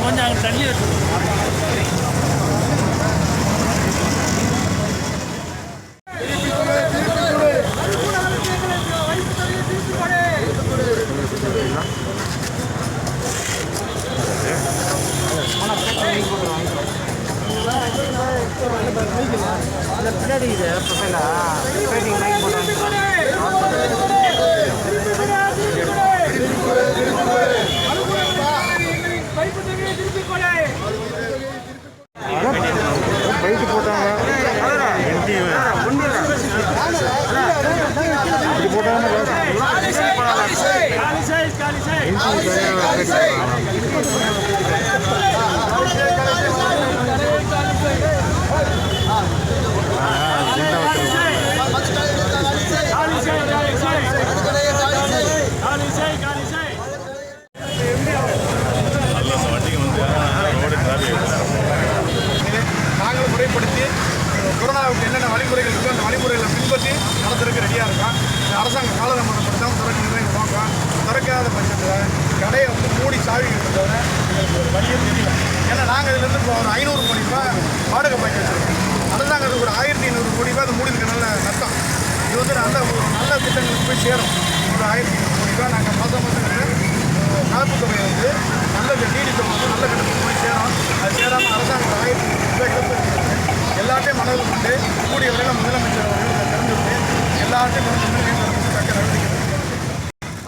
கொஞ்சம் அங்கே தள்ளி வச்சு பின்னாடி இது பைக்கு போட்டாங்க நாங்கள் முறைப்படுத்தி கொரோனாவுக்கு என்னென்ன வழிமுறைகள் இருக்கோ அந்த வழிமுறைகளை பின்பற்றி நடத்துறதுக்கு ரெடியாக இருக்கோம். இந்த அரசாங்கம் காலதாமதப்படுத்தாமல் திறக்கணும் எங்கள் நோக்கம். திறக்காத பட்சத்தில் கடையை மூடி சாவி தவிர எங்களுக்கு ஒரு வழியே தெரியல. ஏன்னா நாங்கள் இதுலேருந்து இப்போ ஒரு 500 கோடி ரூபாய் வாடகை பாக்கி வச்சுருக்கோம். அரசாங்கத்துக்கு ஒரு 1500 கோடி ரூபாய் அது மூடிக்கு நல்ல நஷ்டம். இது நல்ல திட்டங்களுக்கு போய் சேரும். ஒரு 1500 கோடி ரூபாய் நாங்கள் மாதம் காப்பு தொகையை நல்ல நீடித்தம் நல்ல கட்டத்துக்கு போய் சேரும். அது சேராமல் அரசாங்கம் 1500 ரூபாய் இழப்பு எல்லாத்தையும் மனதில் கொண்டு கூடிய வரையில் முதலமைச்சர் அவர்கள் தெரிஞ்சுட்டு எல்லாத்தையும் தக்க நடவடிக்கை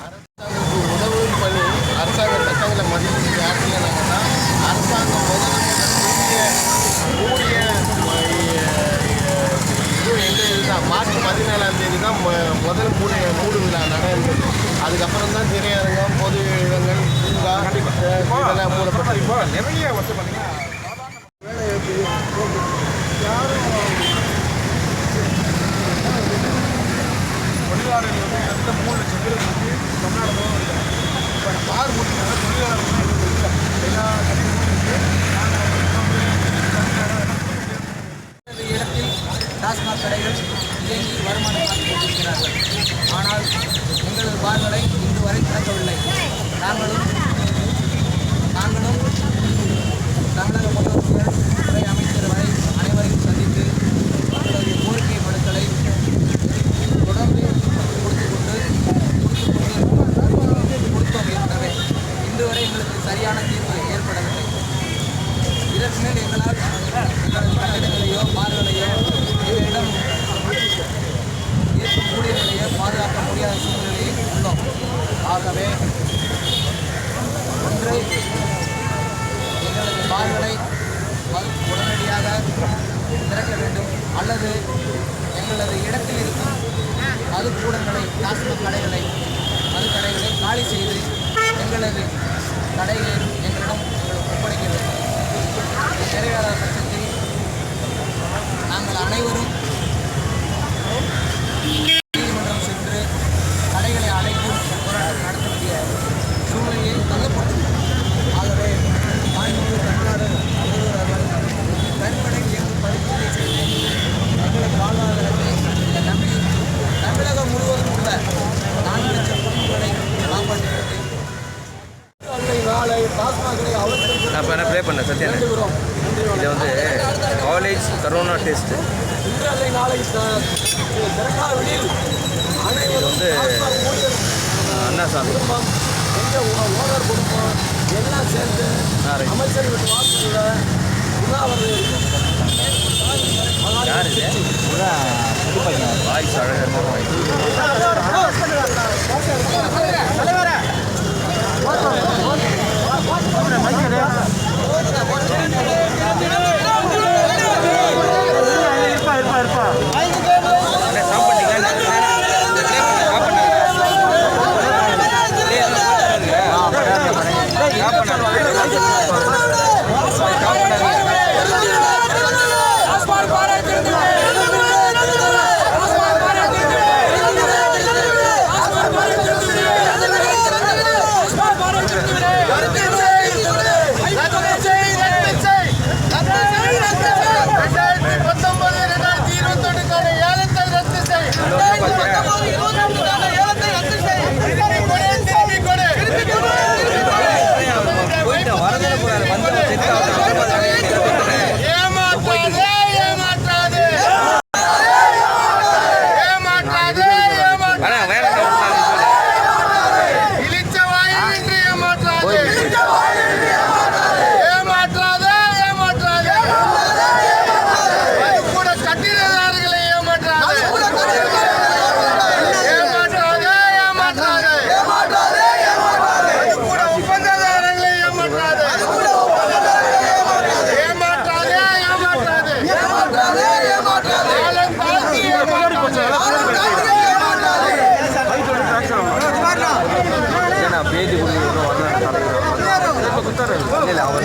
அரசாங்கத்துக்கு உதவும் பண்ணி அரசாங்க சட்டங்களை மதிப்பு ஆற்றினாங்கன்னா அரசாங்கம் கூடிய இதுதான் மார்ச் 17ஆம் தேதி தான் முதல் மூடு விழா நடந்தது. அதுக்கப்புறம் தான் திரையரங்கம், பொது இடங்கள், பூங்கா இதெல்லாம் மூடப்பட்டு இப்போ நிறைய வருஷம் பார்த்தீங்கன்னா தொழிலாளர்கள் எந்த 3 லட்சம் பேர் தமிழ்நாடு இப்போ கார் மூட்டினால தொழிலாளர்கள் இல்லை. எல்லா இடத்தில் டாஸ்மாக் கடைகள் இயங்கி வருமானம் பார்த்துக் கொண்டிருக்கிறார்கள். ஆனால் எங்களது பார்களை இன்று வரை திறக்கவில்லை. நாங்களும் தமிழக முதலமைச்சர் துறை அமைச்சர் வரை அனைவரையும் சந்தித்து அவர்களது கோரிக்கை மனுக்களை தொடர்ந்து கொடுத்தோம். ஏற்கனவே இன்று வரை எங்களுக்கு சரியான தீர்வு ஏற்படவில்லை. இதற்கு மேல் எங்களால் எங்களது கட்டிடங்களையோ பார்களையோ எங்களிடம் இருக்கும் ஊழியர்களையோ பாதுகாக்க முடியாத சூழ்நிலையில் உள்ளோம். ஆகவே ஒன்றை எங்களது பார்களை உடனடியாக திறக்க வேண்டும், அல்லது எங்களது இடத்தில் இருக்கும் மதுக்கூடங்களை, டாஸ்மாக் கடைகளை, மதுக்கடைகளை காலி செய்து எங்களது கடைகளை எங்களிடம் ஒப்படைக்க வேண்டும். நிறைவேறாத பட்சத்தில் நாங்கள் அனைவரும் நீதிமன்றம் சென்று கடைகளை அடைக்கும் போராட்டம் நடத்த வேண்டிய சூழ்நிலையில் தள்ளப்பட்டுள்ளது. ஆகவே மாண்புமிகு தமிழ்நாடு முதல்வர் அவர்கள் கண்மனை இயங்கும் பரிசீலனை செய்து எங்களது வாழ்வாதாரத்தை நம்பி தமிழகம் முழுவதும் உள்ள 4 லட்சம் குடும்பங்களை காப்பாற்றுகிறது. நான் இப்போ ப்ளே பண்ணேன் சத்யன். இது வந்து காலேஜ் கரோனா டெஸ்ட்டு. இது வந்து அண்ணா சாமி எல்லாம் சேர்ந்து அமைச்சர் வீட்டு வாசலில் யார் இது? வாய்ஸ் அழகமாக இல்லை அவர்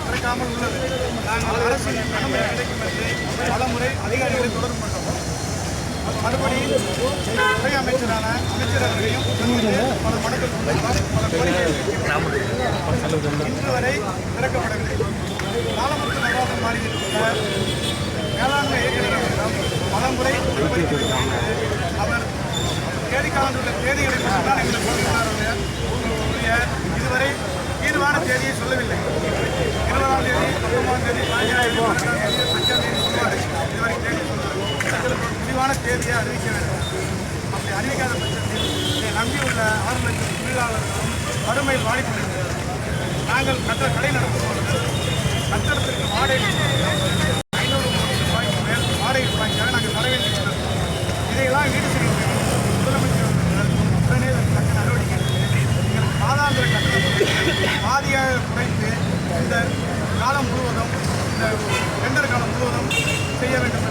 கிடைக்காமல் உள்ளது. நாங்கள் அரசின் அனுமதி கிடைக்கும் என்று பல முறை அதிகாரிகளை தொடர்பு கொண்டோம். மறுபடி துறை அமைச்சரான அமைச்சரவர்களையும் பல மனுக்கள் கொண்டுள்ளார், பல கோரிக்கைகள் இன்று வரை திறக்கப்படவில்லை. காலமுற்று நகராக மாறியிருக்கின்ற மேலாண்மை இயக்குநரிடம் பல முறை அவர் தேதிக்கான தேதிகளை மட்டும்தான் எங்களுக்கு சொல்கிறார்கள். இதுவரை தீர்வான தேதியை சொல்லவில்லை. 20ஆம் தேதி, 19ஆம் தேதி, 15ஆம் தேதி, 5ஆம் தேதி சொல்வார். இதுவரை தேதி சொல்வார். எங்களுக்கு ஒரு முடிவான தேதியை அறிவிக்க வேண்டும். அப்படி அறிவிக்காத பட்சத்தில் இதை நம்பியுள்ள 6 லட்சம் தொழிலாளர்களும் வறுமையில் வாடிக்கொண்டிருக்கிறார்கள். நாங்கள் கடை நடத்தும்போது கட்டடத்திற்கு வாடகை 500 கோடி ரூபாய்க்கு மேல் வாடகை ரூபாய்க்காக நாங்கள் தர வேண்டியிருக்கிறோம். இதையெல்லாம் ஈடு செய்ய வேண்டும். முதலமைச்சர் உடனே தக்க நடவடிக்கை எடுத்து எங்களுக்கு மாதாந்திர கட்டணத்தை பாதியாக குறைத்து இந்த காலம் முழுவதும், இந்த டெண்டர் காலம் முழுவதும் செய்ய வேண்டும்